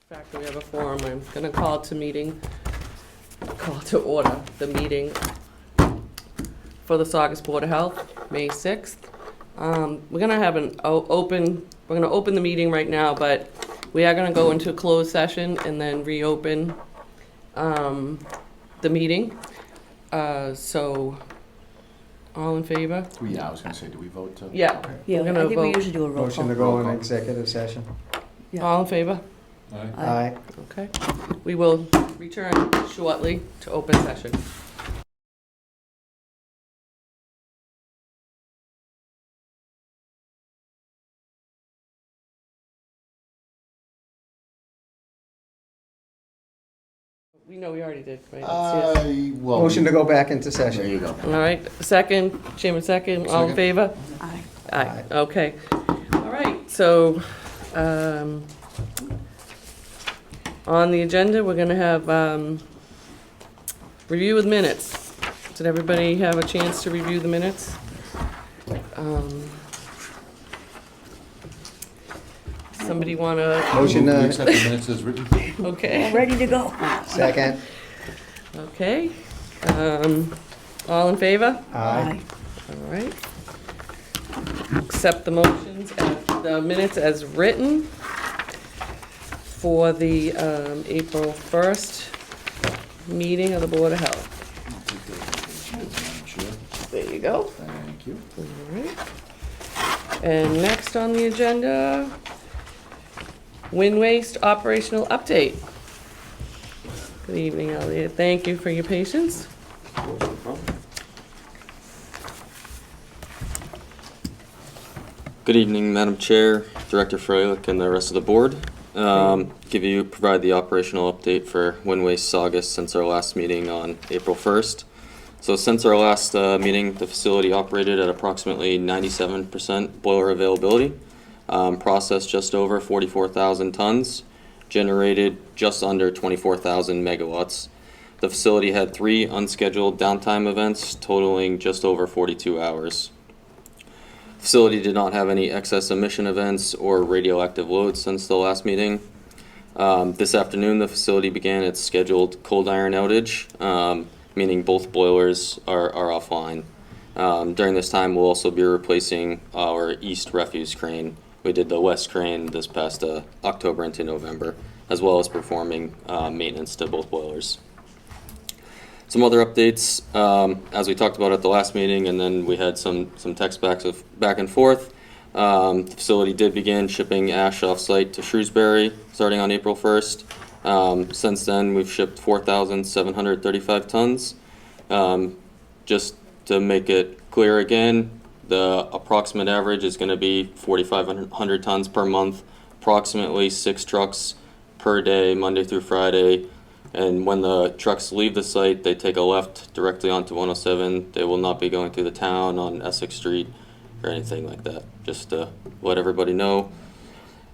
fact that we have a forum, I'm gonna call to order the meeting for the Saugus Board of Health, May 6th. We're gonna have we're gonna open the meeting right now, but we are gonna go into a closed session and then reopen the meeting. So, all in favor? Yeah, I was gonna say, do we vote to? Yeah. Yeah, We're I gonna think we vote. usually do a roll Motion call. to go in executive session. Yeah. All in favor? Aye. Aye. Okay. We will return shortly to open session. We know we already did, right? Yes. Well. Motion to go back into There session. you go. All right, second, Chairman second, all in Second. favor? Aye. Aye, okay. All right, so, on the agenda, we're gonna have, review of minutes. Did everybody have a chance to review the minutes? Somebody wanna, Motion We to, accept the minutes as written. okay, Ready to go. second. okay. All in favor? Aye. All right. Accept the the minutes as written for the April 1st meeting of the Board of Health. There you go. Thank you. All right. And next on the agenda, wind waste operational update. Good evening, Elliot. Thank you for your patience. Good evening, Madam Chair, Director Freilich, and the rest of the board. Provide the operational update for wind waste Saugus since our last meeting on April 1st. So since our last meeting, the facility operated at approximately 97% boiler availability, processed just over 44,000 tons, generated just under 24,000 megawatts. The facility had 3 unscheduled downtime events totaling just over 42 hours. Facility did not have any excess emission events or radioactive loads since the last meeting. This afternoon, the facility began its scheduled cold iron outage, meaning both boilers are offline. During this time, we'll also be replacing our east refuse crane. We did the west crane this past October into November, as well as performing maintenance to both boilers. Some other updates, as we talked about at the last meeting, and then we had some text back and forth. The facility did begin shipping ash off-site to Shrewsbury starting on April 1st. Since then, we've shipped 4,735 tons. Just to make it clear again, the approximate average is going to be 4,500 tons per month, approximately 6 trucks per day, Monday through Friday. And when the trucks leave the site, they take a left directly onto 107. They will not be going through the town on Essex Street or anything like that, just to let everybody know.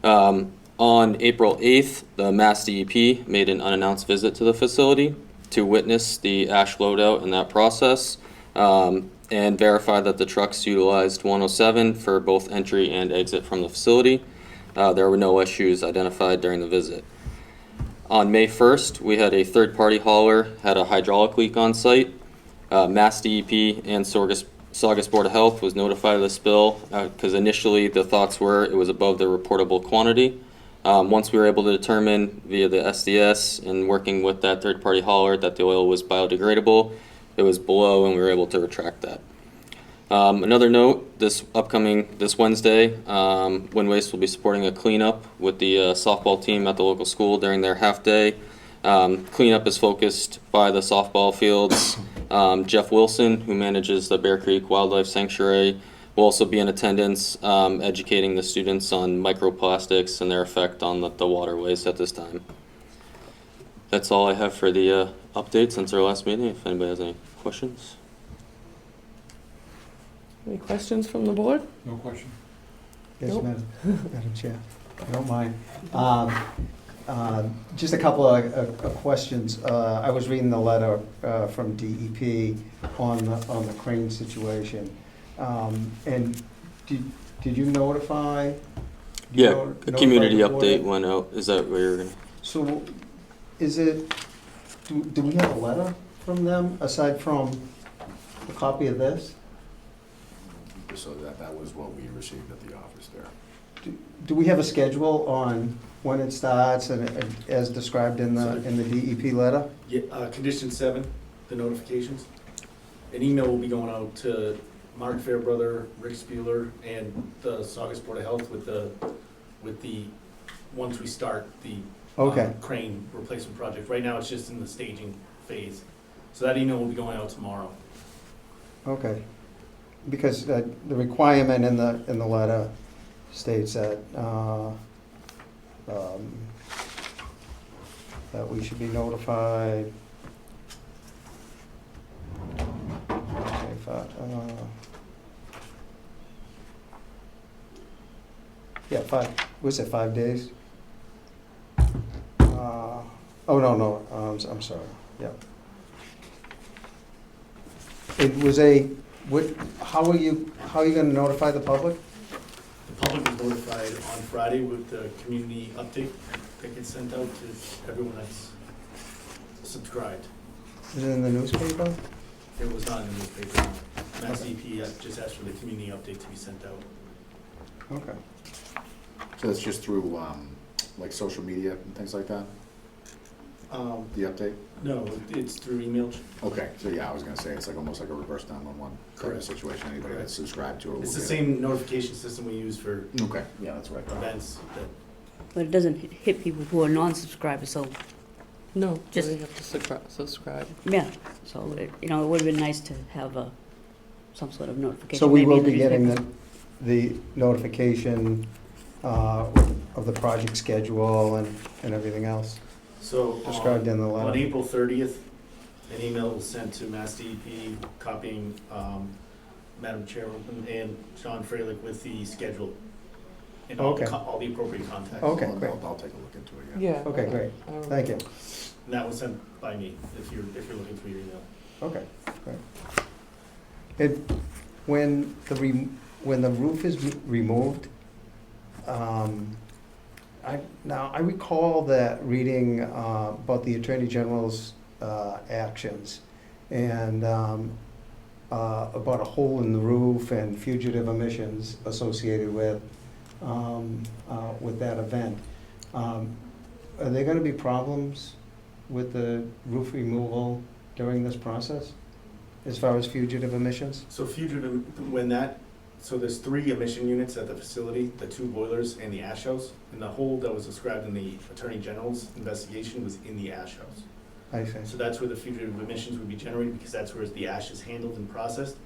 On April 8th, the Mass DEP made an unannounced visit to the facility to witness the ash loadout in that process and verify that the trucks utilized 107 for both entry and exit from the facility. There were no issues identified during the visit. On May 1st, we had a third-party hauler had a hydraulic leak on site. Mass DEP and Saugus Board of Health was notified of the spill because initially the thoughts were it was above the reportable quantity. Once we were able to determine via the SDS and working with that third-party hauler that the oil was biodegradable, it was below and we were able to retract that. Another note, this Wednesday, Wind Waste will be supporting a cleanup with the softball team at the local school during their half day. Cleanup is focused by the softball fields. Jeff Wilson, who manages the Bear Creek Wildlife Sanctuary, will also be in attendance, educating the students on microplastics and their effect on the waterways at this time. That's all I have for the update since our last meeting. If anybody has any questions. Any questions from the board? No question. Yes, Nope. Madam Chair. I don't mind. Just a couple of questions. I was reading the letter from DEP on the crane situation. And did you notify? Yeah, a community notify the board? update went out. Is that where you're gonna? So is it, do we have a letter from them aside from a copy of this? So that was what we received at the office there. Do we have a schedule on when it starts and as described in the DEP letter? Yeah, condition 7, the notifications. An email will be going out to Mark Fairbrother, Rick Spieler, and the Saugus Board of Health with the, once we start the Okay, crane replacement project. Right now, it's just in the staging phase. So that email will be going out tomorrow. okay. Because the requirement in the letter states that, that we should be notified. Okay, yeah, was it 5 days? Oh, no, I'm sorry, yeah. It was how are you gonna notify the public? The public is notified on Friday with the community update that gets sent out to everyone that's subscribed. Is it in the newspaper? It was not in the newspaper. Mass DEP just asked for the community update to be sent out. Okay. So that's just through, like, social media and things like that, the update? No, it's through email. Okay, so yeah, I was gonna say, it's like almost like a reverse 911 type of Correct. situation. Anybody that's subscribed to it will It's the get it. same notification system we use for Okay, yeah, that's right. events. But it doesn't hit people who are non-subscribers, so, No, Just- they have to subscribe. yeah. So, it would have been nice to have some sort of notification. So we maybe will in the be getting newspaper. the notification of the project schedule and everything else So described in the on letter? April 30th, an email was sent to Mass DEP copying Madam Chairwoman and John Freilich with the schedule and Okay. all the appropriate contacts. Okay, I'll- great. I'll take a look into it, yeah. Yeah. Okay, great. I Thank you. And that was sent by me, if you're looking through your email. Okay, great. And when the roof is removed, I recall that reading about the Attorney General's actions and about a hole in the roof and fugitive emissions associated with that event. Are there gonna be problems with the roof removal during this process, as far as fugitive emissions? So so there's 3 emission units at the facility, the 2 boilers and the ash house. And the hole that was described in the Attorney General's investigation was in the ash house. I see. So that's where the fugitive emissions would be generated, because that's where the ash is handled and processed.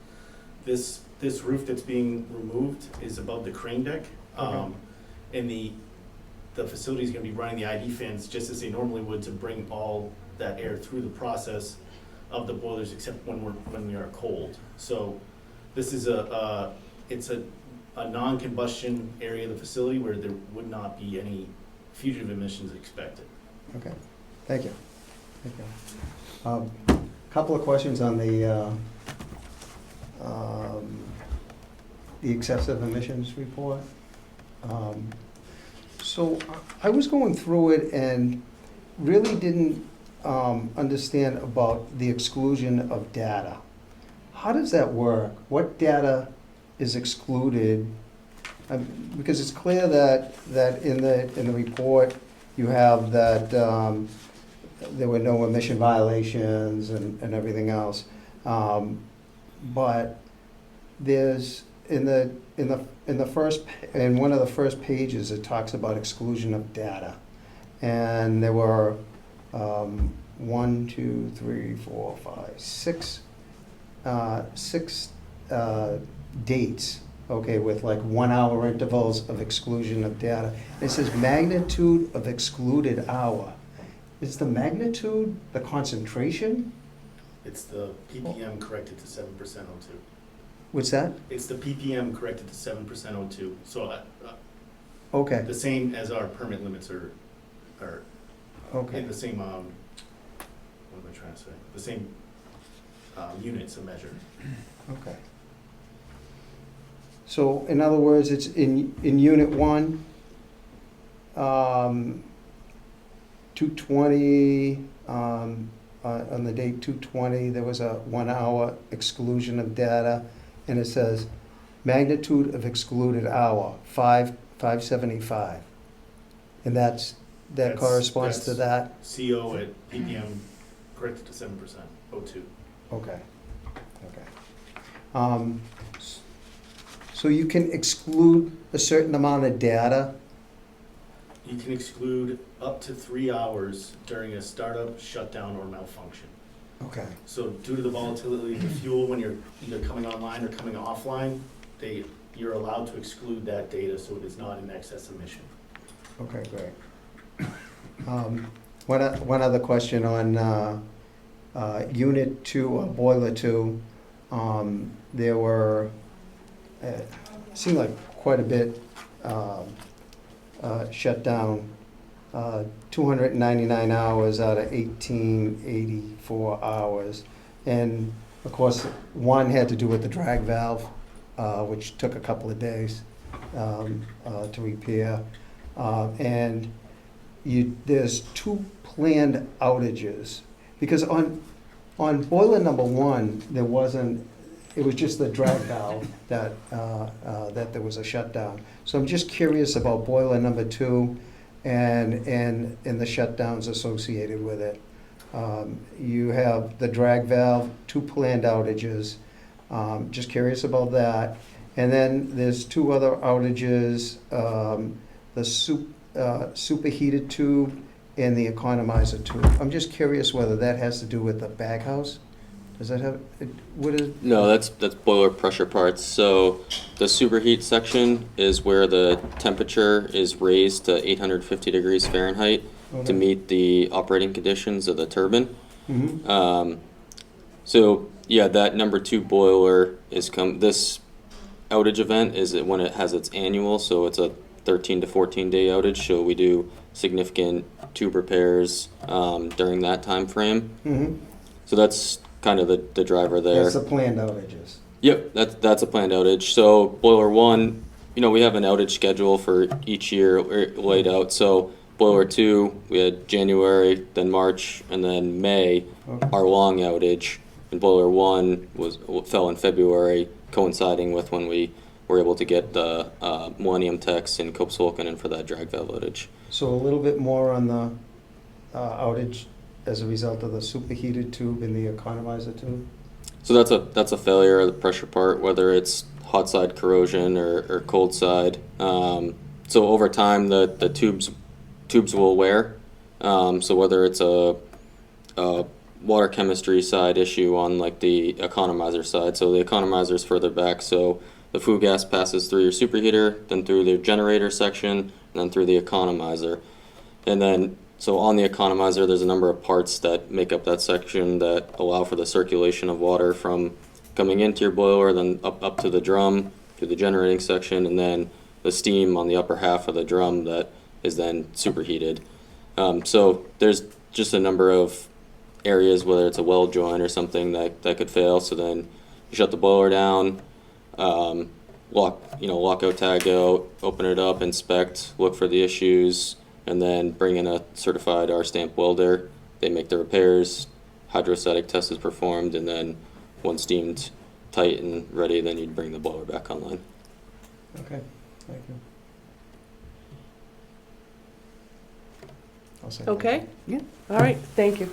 This roof that's being removed is above the crane deck. Okay. And the facility's gonna be running the ID fans just as they normally would to bring all that air through the process of the boilers, except when we are cold. So this is it's a non-combustion area of the facility where there would not be any fugitive emissions expected. Okay, thank you. Thank you. Couple of questions on the excessive emissions report. So I was going through it and really didn't understand about the exclusion of data. How does that work? What data is excluded? Because it's clear that in the report, you have that there were no emission violations and everything else. But there's, in one of the first pages, it talks about exclusion of data. And there were 1, 2, 3, 4, 5, 6 dates, okay, with like 1 hour intervals of exclusion of data. It says magnitude of excluded hour. Is the magnitude the concentration? It's the ppm corrected to 7% O2. What's that? It's the ppm corrected to 7% O2. So Okay, the same as our permit limits are okay, in the same, what am I trying to say? The same units of measure. okay. So in other words, it's in unit 1, 2/20, on the date 2/20, there was a 1-hour exclusion of data, and it says magnitude of excluded hour, 575. And that That's- corresponds to that? CO at ppm corrected to 7%, O2. Okay, okay. So you can exclude a certain amount of data? You can exclude up to 3 hours during a startup, shutdown, or malfunction. Okay, So due to the volatility of the fuel, when you're either coming online or coming offline, you're allowed to exclude that data so it is not in excess emission. okay, great. One other question on Unit 2, Boiler 2. There were, seemed like quite a bit shut down, 299 hours out of 1884 hours. And of course, one had to do with the drag valve, which took a couple of days to repair. And there's 2 planned outages. Because on boiler number 1, there wasn't, it was just the drag valve that there was a shutdown. So I'm just curious about boiler number 2 and the shutdowns associated with it. You have the drag valve, 2 planned outages. Just curious about that. And then there's 2 other outages, the superheated tube and the economizer tube. I'm just curious whether that has to do with the baghouse? Does that have, what is? No, that's boiler pressure parts. So the superheat section is where the temperature is raised to 850 degrees Fahrenheit Okay. to meet the operating conditions of the turbine. Mhm. So yeah, that number 2 boiler is this outage event is when it has its annual, so it's a 13 to 14 day outage. So we do significant tube repairs during that time frame. Mhm. So that's kind of the driver there. That's the planned outages. Yep, that's a planned outage. So boiler 1, we have an outage schedule for each year laid out. So boiler 2, we had January, then March, and then May, Okay. our long outage. And boiler 1 fell in February, coinciding with when we were able to get the Millennium Techs in Cope's-Wolcott for that drag valve outage. So a little bit more on the outage as a result of the superheated tube and the economizer tube? So that's a failure of the pressure part, whether it's hot side corrosion or cold side. So over time, the tubes will wear. So whether it's a water chemistry side issue on like the economizer side. So the economizer is further back. So the flue gas passes through your superheater, then through the generator section, and then through the economizer. And then, so on the economizer, there's a number of parts that make up that section that allow for the circulation of water from coming into your boiler, then up to the drum, to the generating section, and then the steam on the upper half of the drum that is then superheated. So there's just a number of areas, whether it's a weld joint or something that could fail. So then you shut the boiler down, lockout, tag out, open it up, inspect, look for the issues, and then bring in a certified R-stamp welder. They make the repairs, hydrostatic test is performed, and then once deemed tight and ready, then you'd bring the blower back online. Okay, thank you. I'll second. Okay? Yeah. All right, thank you.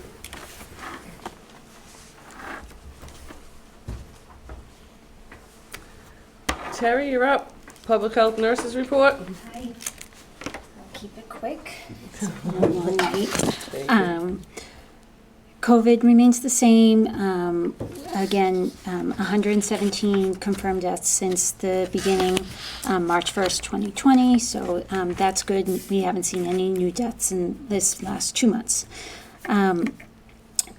Terry, you're up. Public Health Nurses Report. Hi. I'll keep it quick. It's been a long night. COVID remains the same. Again, 117 confirmed deaths since the beginning, March 1st, 2020. So that's good. We haven't seen any new deaths in this last 2 months.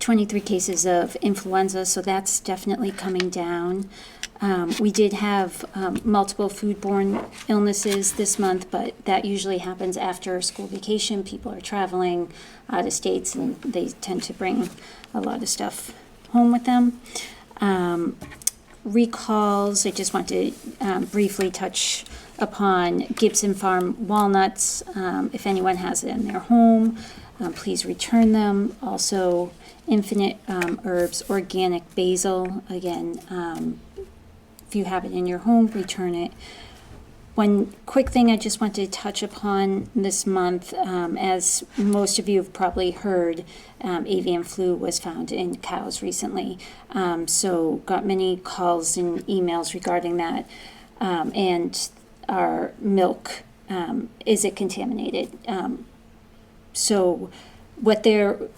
23 cases of influenza, so that's definitely coming down. We did have multiple foodborne illnesses this month, but that usually happens after school vacation. People are traveling out of states and they tend to bring a lot of stuff home with them. Recalls, I just want to briefly touch upon Gibson Farm walnuts, if anyone has it in their home. please return them. Also, Infinite Herbs Organic Basil, again, if you have it in your home, return it. One quick thing I just wanted to touch upon this month, as most of you have probably heard, avian flu was found in cows recently. So got many calls and emails regarding that. And our milk, is it contaminated? So it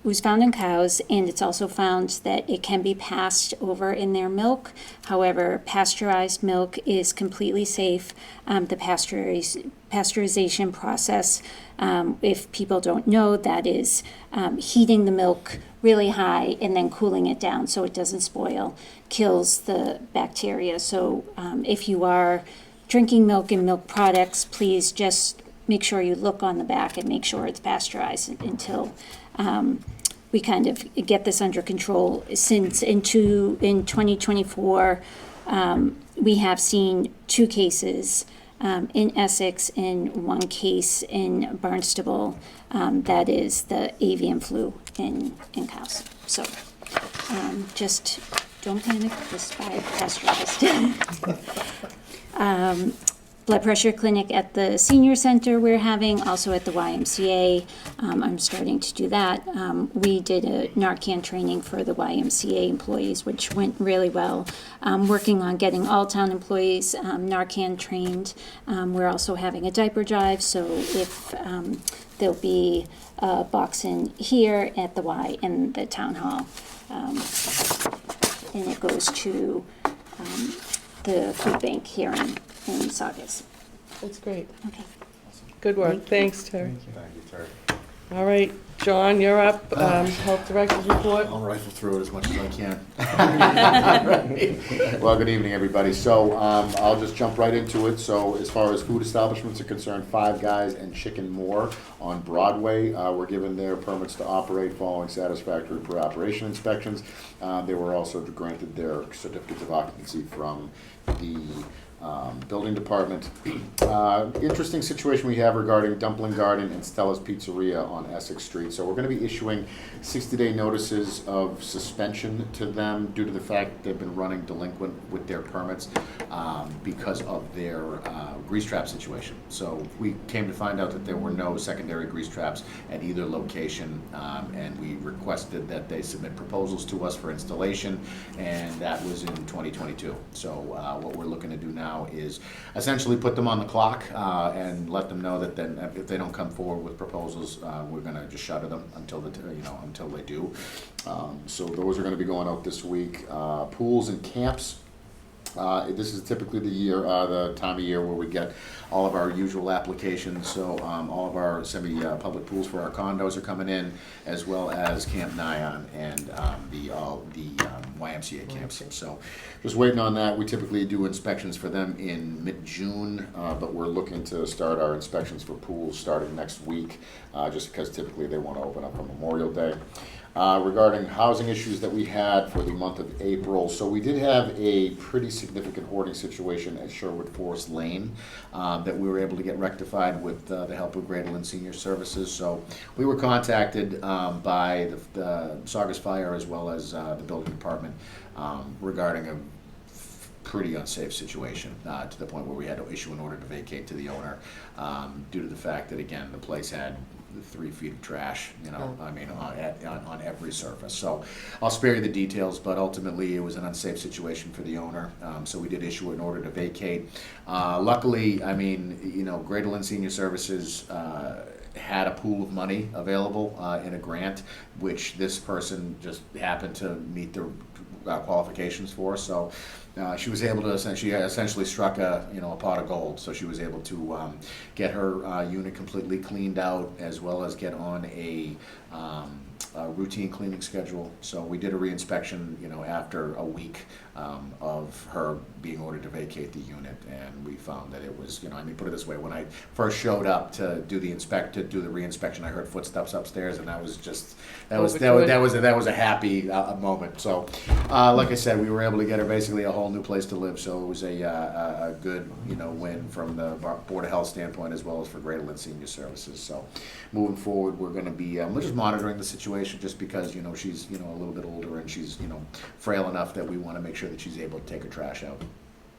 was found in cows, and it's also found that it can be passed over in their milk. However, pasteurized milk is completely safe. The pasteurization process, if people don't know, that is heating the milk really high and then cooling it down so it doesn't spoil, kills the bacteria. So if you are drinking milk and milk products, please just make sure you look on the back and make sure it's pasteurized until we kind of get this under control. Since in 2024, we have seen 2 cases in Essex and 1 case in Barnstable. That is the avian flu in cows. So just don't panic, just buy pasteurized. Blood pressure clinic at the senior center we're having, also at the YMCA. I'm starting to do that. We did a Narcan training for the YMCA employees, which went really well. Working on getting all town employees Narcan trained. We're also having a diaper drive, so if there'll be a box in here at the Y in the town hall. And it goes to the food bank here in Saugus. That's great. Okay. Good work. Thanks, Terry. Thank you, Terry. All right, John, you're up. Health Director's report. I'll rifle through it as much as I can. Well, good evening, everybody. So I'll just jump right into it. So as far as food establishments are concerned, Five Guys and Chicken More on Broadway were given their permits to operate following satisfactory pre-operation inspections. They were also granted their certificates of occupancy from the building department. Interesting situation we have regarding Dumpling Garden and Stella's Pizzeria on Essex Street. So we're going to be issuing 60-day notices of suspension to them due to the fact that they've been running delinquent with their permits because of their grease trap situation. So we came to find out that there were no secondary grease traps at either location, and we requested that they submit proposals to us for installation, and that was in 2022. So what we're looking to do now is essentially put them on the clock and let them know that then if they don't come forward with proposals, we're going to just shutter them until until they do. So those are going to be going out this week. Pools and camps. This is typically the time of year where we get all of our usual applications. So all of our semi-public pools for our condos are coming in, as well as Camp Nyan and the YMCA camps. So just waiting on that. We typically do inspections for them in mid-June, but we're looking to start our inspections for pools starting next week, just because typically they want to open up on Memorial Day. Regarding housing issues that we had for the month of April. So we did have a pretty significant hoarding situation at Sherwood Forest Lane that we were able to get rectified with the help of Greater Lynn Senior Services. So we were contacted by the Saugus Fire as well as the building department regarding a pretty unsafe situation to the point where we had to issue an order to vacate to the owner due to the fact that, again, the place had 3 feet of trash, I mean, on every surface. So I'll spare you the details, but ultimately it was an unsafe situation for the owner. So we did issue an order to vacate. Luckily, I mean, Greater Lynn Senior Services had a pool of money available in a grant, which this person just happened to meet the qualifications for. So she was able to essentially struck a pot of gold. So she was able to get her unit completely cleaned out, as well as get on a routine cleaning schedule. So we did a reinspection, after a week of her being ordered to vacate the unit, and we found that it was, put it this way: when I first showed up to do the reinspection, I heard footsteps upstairs, and that was just that was a happy moment. So, like I said, we were able to get her basically a whole new place to live. So it was a good win from the Board of Health standpoint as well as for Greater Lynn Senior Services. So moving forward, we're going to be we're just monitoring the situation, just because she's a little bit older and she's frail enough that we want to make sure that she's able to take her trash out,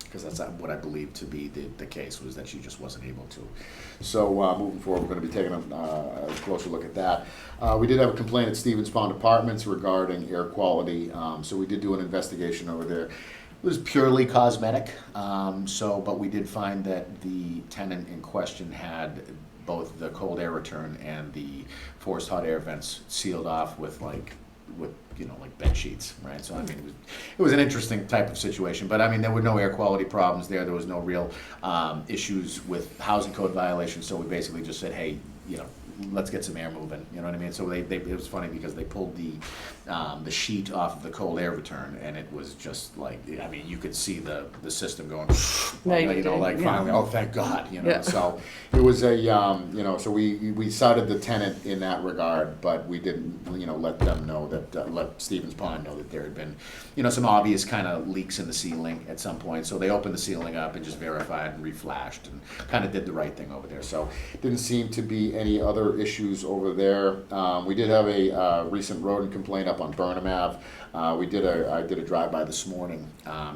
because that's what I believe to be the case, was that she just wasn't able to. So moving forward, we're going to be taking a closer look at that. We did have a complaint at Stevens Pond Apartments regarding air quality, so we did do an investigation over there. It was purely cosmetic, but we did find that the tenant in question had both the cold air return and the forced hot air vents sealed off with bed sheets, right? So it was an interesting type of situation, but there were no air quality problems there. There was no real issues with housing code violations. So we basically just said, hey, let's get some air moving. You know what I mean? So it was funny because they pulled the sheet off of the cold air return, and it was just like, you could see the system going, finally, oh, thank God, Yeah. So it was so we cited the tenant in that regard, but we didn't, let them know that, let Stevens Pond know that there had been, some obvious kind of leaks in the ceiling at some point. So they opened the ceiling up and just verified and reflashed and kind of did the right thing over there. So didn't seem to be any other issues over there. We did have a recent rodent complaint up on Burnham Ave. I did a drive-by this morning,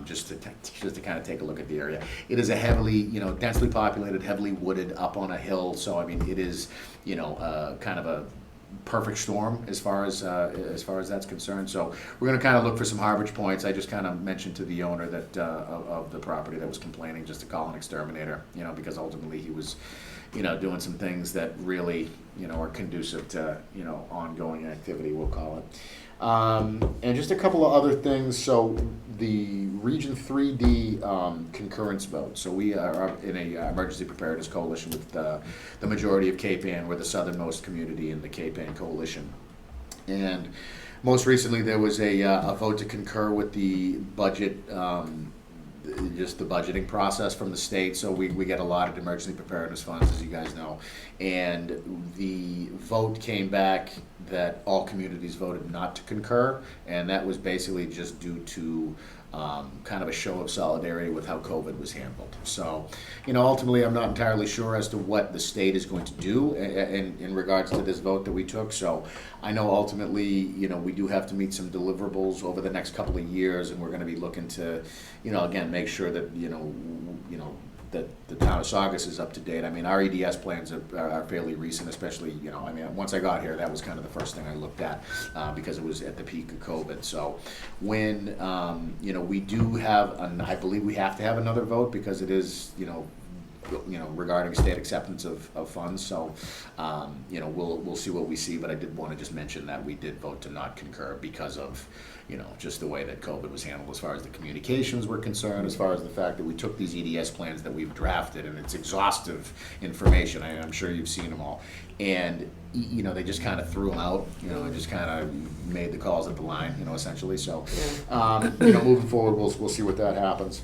just to kind of take a look at the area. It is a heavily, densely populated, heavily wooded, up on a hill. So it is, kind of a perfect storm as far as that's concerned. So we're going to kind of look for some harborage points. I just kind of mentioned to the owner that of the property that was complaining just to call an exterminator, because ultimately he was, doing some things that really, are conducive to, ongoing activity, we'll call it. And just a couple of other things. So the Region 3D concurrence vote. So we are in a emergency preparedness coalition with the majority of Cape Ann. We're the southernmost community in the Cape Ann coalition. And most recently there was a vote to concur with the budget, just the budgeting process from the state. So we get allotted emergency preparedness funds, as you guys know. And the vote came back that all communities voted not to concur, and that was basically just due to kind of a show of solidarity with how COVID was handled. So, ultimately I'm not entirely sure as to what the state is going to do in regards to this vote that we took. So I know ultimately, we do have to meet some deliverables over the next couple of years, and we're going to be looking to, again, make sure that, that the town of Saugus is up to date. Our EDS plans are fairly recent, especially, once I got here, that was kind of the first thing I looked at because it was at the peak of COVID. So when, we do have, I believe we have to have another vote because it is, regarding state acceptance of funds. So, we'll see what we see, but I did want to just mention that we did vote to not concur because of, just the way that COVID was handled as far as the communications were concerned, as far as the fact that we took these EDS plans that we've drafted, and it's exhaustive information. I'm sure you've seen them all. And, they just kind of threw them out, and just kind of made the calls at the line, essentially. So, moving forward, we'll see what that happens.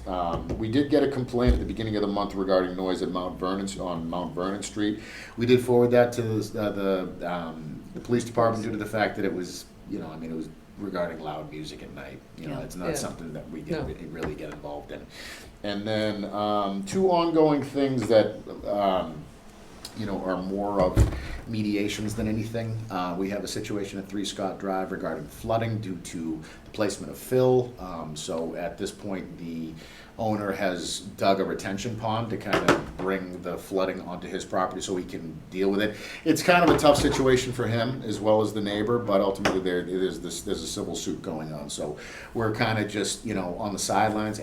We did get a complaint at the beginning of the month regarding noise at Mount Vernon Street. We did forward that to the police department due to the fact that it was, it was regarding loud music at night. It's not something that we can really get involved in. And then two ongoing things that are more of mediations than anything. We have a situation at 3 Scott Drive regarding flooding due to the placement of fill. So at this point, the owner has dug a retention pond to kind of bring the flooding onto his property so he can deal with it. It's kind of a tough situation for him as well as the neighbor, but ultimately there's a civil suit going on. So we're kind of just, on the sidelines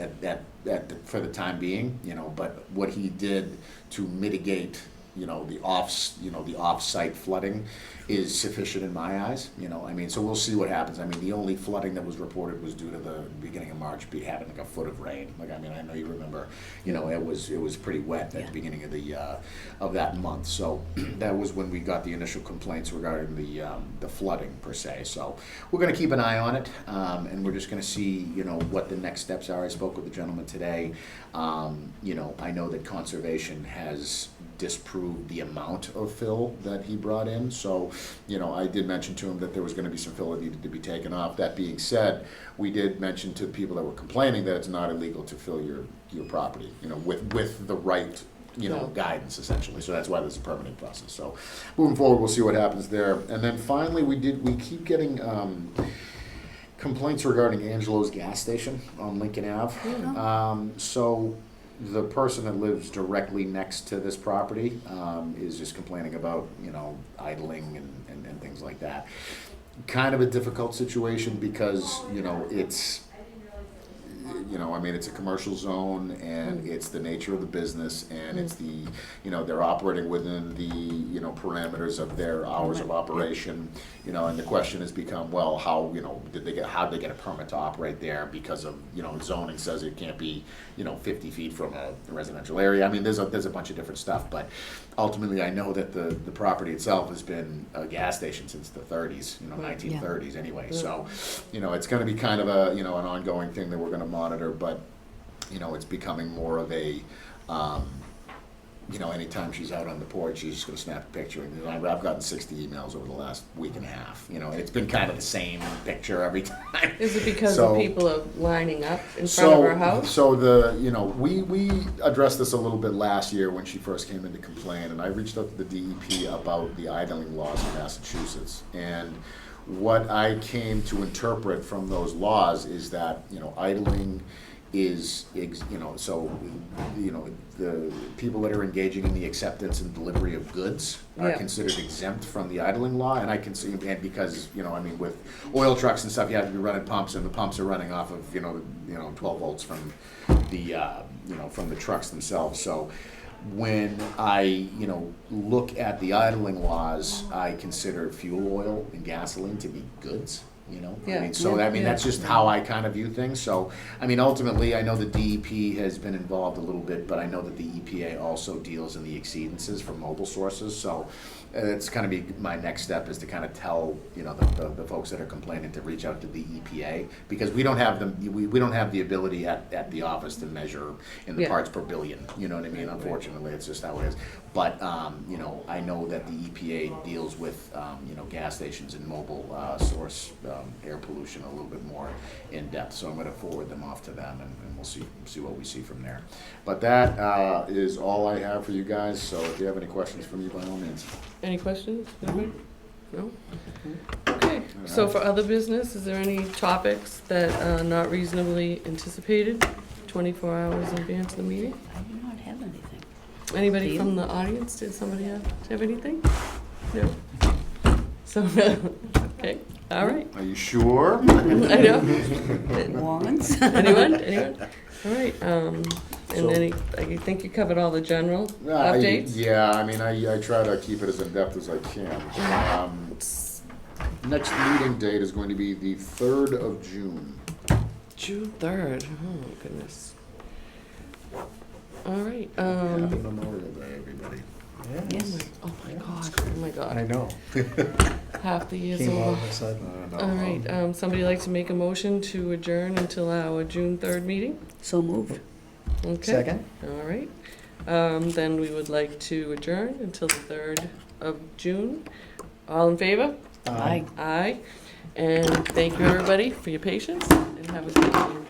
for the time being, but what he did to mitigate the off-site flooding is sufficient in my eyes, I mean, so we'll see what happens. I mean, the only flooding that was reported was due to the beginning of March having like a foot of rain. Like, I mean, I know you remember, it was pretty wet at the beginning of that month. So that was when we got the initial complaints regarding the flooding per se. So we're gonna keep an eye on it, and we're just gonna see, what the next steps are. I spoke with the gentleman today. I know that conservation has disproved the amount of fill that he brought in. So, I did mention to him that there was going to be some fill that needed to be taken off. That being said, we did mention to people that were complaining that it's not illegal to fill your property, with the right, guidance essentially. So that's why there's a permitting process. So moving forward, we'll see what happens there. And then finally, we keep getting complaints regarding Angelo's gas station on Lincoln Ave. So the person that lives directly next to this property is just complaining about, idling and things like that. Kind of a difficult situation because, it's, it's a commercial zone and it's the nature of the business and it's the, they're operating within the, parameters of their hours of operation, and the question has become, well, how, how'd they get a permit to operate there because of, zoning says it can't be, 50 feet from a residential area. I mean, there's a bunch of different stuff, but ultimately I know that the property itself has been a gas station since the 30s, 1930s anyway. So, it's going to be kind of a, an ongoing thing that we're going to monitor, but, it's becoming more of a, anytime she's out on the porch, she's just going to snap a picture. And I've gotten 60 emails over the last week and a half. And it's been kind of the same picture every time. Is it because the people are lining up in front of our house? So we addressed this a little bit last year when she first came in to complain, and I reached out to the DEP about the idling laws in Massachusetts. And what I came to interpret from those laws is that, idling is, the people that are engaging in the acceptance and delivery of goods are considered exempt from the idling law. And I can see, and because, with oil trucks and stuff, you have to be running pumps, and the pumps are running off of, 12 volts from the, from the trucks themselves. So when I, look at the idling laws, I consider fuel oil and gasoline to be goods. That's just how I kind of view things. So, ultimately, I know the DEP has been involved a little bit, but I know that the EPA also deals in the exceedances from mobile sources. So, it's kind of be my next step is to kind of tell, the folks that are complaining to reach out to the EPA, because we don't have we don't have the ability at the office to measure in the parts per billion. You know what I mean? Unfortunately, it's just how it is. But, I know that the EPA deals with, gas stations and mobile source air pollution a little bit more in depth. So I'm going to forward them off to them, and we'll see what we see from there. But that is all I have for you guys. So if you have any questions from you, by all means. Any questions? Anybody? No? Okay, so for other business, is there any topics that are not reasonably anticipated 24 hours in advance of the meeting? I do not have anything. Anybody Do you? from the audience? Did somebody have anything? No? So, okay, all right. Are you sure? I know. Wands? Anyone? All right, and I think you covered all the general updates? I try to keep it as in-depth as I can. Next meeting date is going to be the 3rd of June. June 3rd, oh goodness. All right, Happy Memorial Day, everybody. Yes. oh my God, I know. half the year's Came all over. of a sudden. All right, somebody like to make a motion to adjourn until our June 3rd meeting? So moved. Okay. Second? All right, then we would like to adjourn until the 3rd of June. All in favor? Aye. Aye. And thank you, everybody, for your patience, and have a good evening.